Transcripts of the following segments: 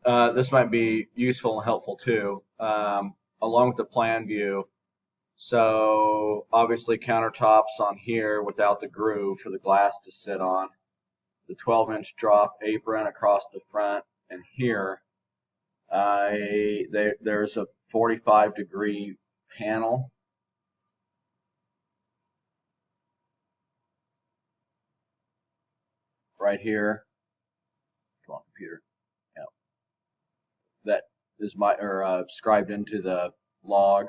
This might be useful and helpful too, along with the plan view. So obviously countertops on here without the groove for the glass to sit on. The 12-inch drop apron across the front, and here there's a 45-degree panel right here. Come on, computer. Yeah, that is scribed into the log.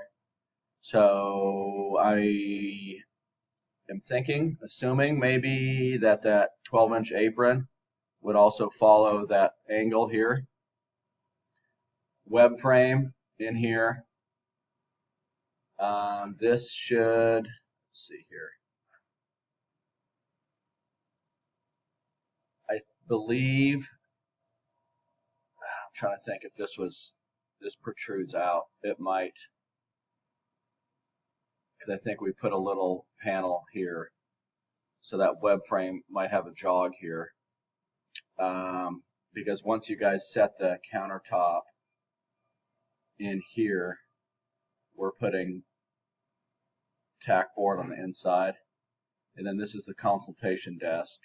So I am assuming maybe that 12-inch apron would also follow that angle here. Web frame in here. This should, let's see here. I believe, I'm trying to think if this protrudes out. It might, because I think we put a little panel here. So that web frame might have a jog here. Because once you guys set the countertop in here, we're putting tack board on the inside. And then this is the consultation desk.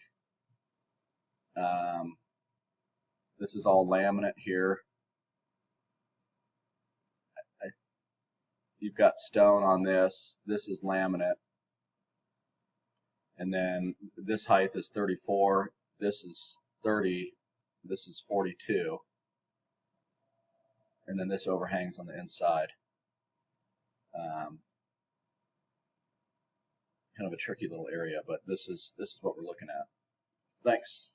This is all laminate here. You've got stone on this. This is laminate. And then this height is 34. This is 30. This is 42. And then this overhangs on the inside. Kind of a tricky little area, but this is what we're looking at. Thanks.